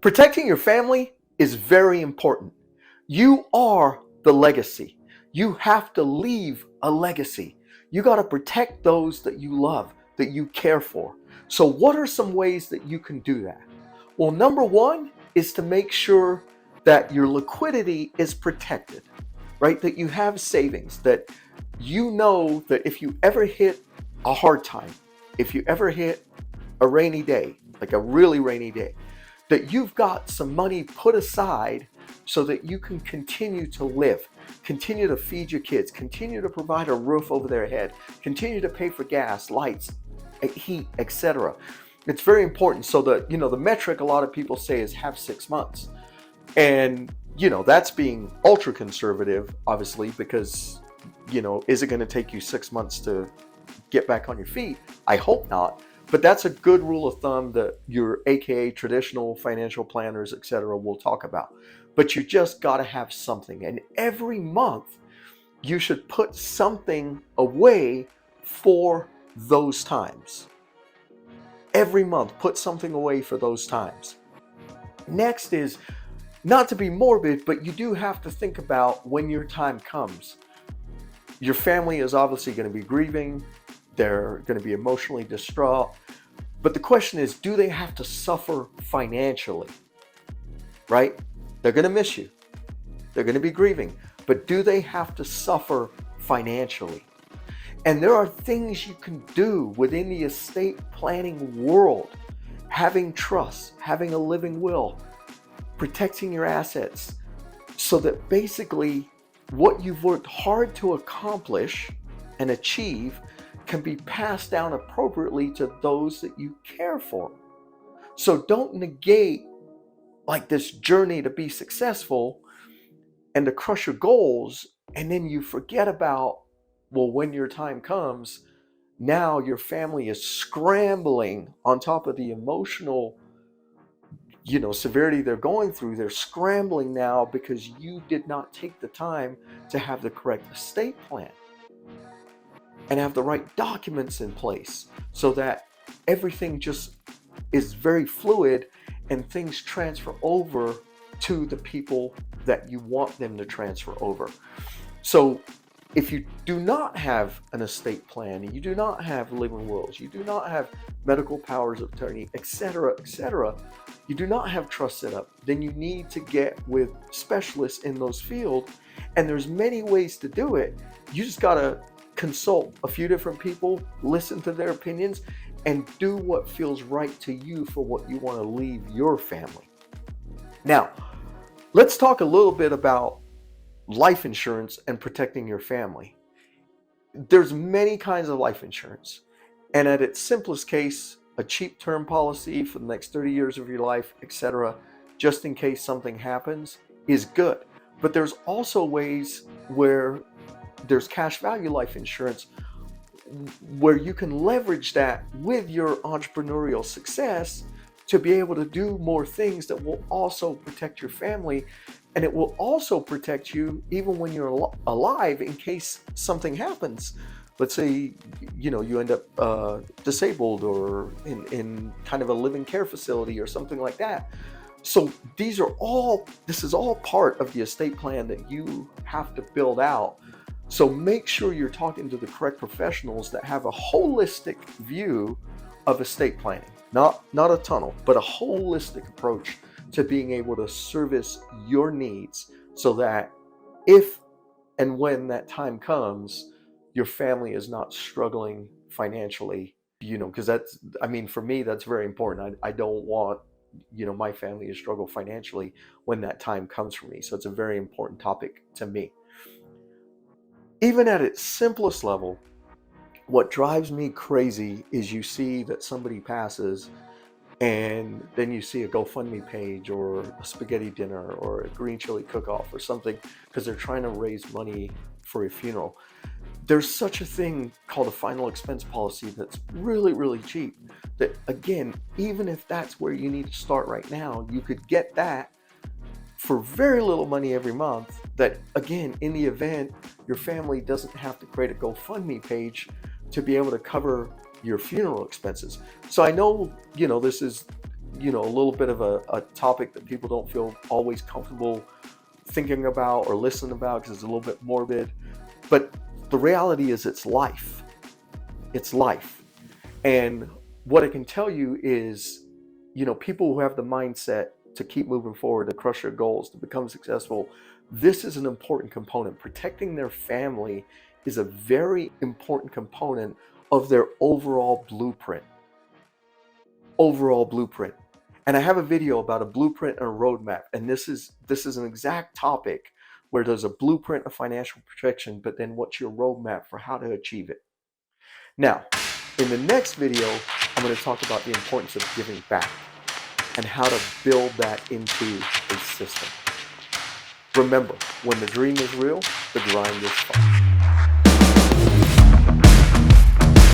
Protecting your family is very important. You are the legacy. You have to leave a legacy. You got to protect those that you love, that you care for. So, what are some ways that you can do that? Well, number one is to make sure that your liquidity is protected, right? That you have savings, that you know that if you ever hit a hard time, if you ever hit a rainy day, like a really rainy day, that you've got some money put aside so that you can continue to live, continue to feed your kids, continue to provide a roof over their head, continue to pay for gas, lights, heat, etc. It's very important. So the metric a lot of people say is have 6 months. And, that's being ultra conservative, obviously, because, is it going to take you 6 months to get back on your feet? I hope not. But that's a good rule of thumb that your AKA traditional financial planners, etc., will talk about. But you just got to have something. And every month, you should put something away for those times. Every month, put something away for those times. Next is, not to be morbid, but you do have to think about when your time comes. Your family is obviously going to be grieving. They're going to be emotionally distraught. But the question is, do they have to suffer financially? Right? They're going to miss you. They're going to be grieving. But do they have to suffer financially? And there are things you can do within the estate planning world. Having trust, having a living will, protecting your assets, so that basically what you've worked hard to accomplish and achieve can be passed down appropriately to those that you care for. So don't negate like this journey to be successful and to crush your goals, and then you forget about, well, when your time comes, now your family is scrambling on top of the emotional severity they're going through. They're scrambling now because you did not take the time to have the correct estate plan and have the right documents in place so that everything just is very fluid and things transfer over to the people that you want them to transfer over. So if you do not have an estate plan, you do not have living wills, you do not have medical powers of attorney, etc., you do not have trust set up, then you need to get with specialists in those fields. And there's many ways to do it. You just got to consult a few different people, listen to their opinions, and do what feels right to you for what you want to leave your family. Now, let's talk a little bit about life insurance and protecting your family. There's many kinds of life insurance. And at its simplest case, a cheap term policy for the next 30 years of your life, etc., just in case something happens, is good. But there's also ways where there's cash value life insurance where you can leverage that with your entrepreneurial success to be able to do more things that will also protect your family. And it will also protect you even when you're alive in case something happens. Let's say, you end up disabled or in kind of a living care facility or something like that. So this is all part of the estate plan that you have to build out. So make sure you're talking to the correct professionals that have a holistic view of estate planning, not a tunnel, but a holistic approach to being able to service your needs so that if and when that time comes, your family is not struggling financially, because for me, that's very important. I don't want, my family to struggle financially when that time comes for me. So it's a very important topic to me. Even at its simplest level, what drives me crazy is you see that somebody passes and then you see a GoFundMe page or a spaghetti dinner or a green chili cook-off or something because they're trying to raise money for a funeral. There's such a thing called a final expense policy that's really, really cheap. That again, even if that's where you need to start right now, you could get that for very little money every month. That again, in the event your family doesn't have to create a GoFundMe page to be able to cover your funeral expenses. So I know, this is a little bit of a topic that people don't feel always comfortable thinking about or listening about because it's a little bit morbid. But the reality is it's life. It's life. And what I can tell you is, people who have the mindset to keep moving forward, to crush their goals, to become successful, this is an important component. Protecting their family is a very important component of their overall blueprint. And I have a video about a blueprint and a roadmap. And this is an exact topic where there's a blueprint of financial protection, but then what's your roadmap for how to achieve it? Now, in the next video, I'm going to talk about the importance of giving back and how to build that into a system. Remember, when the dream is real, the grind is fun.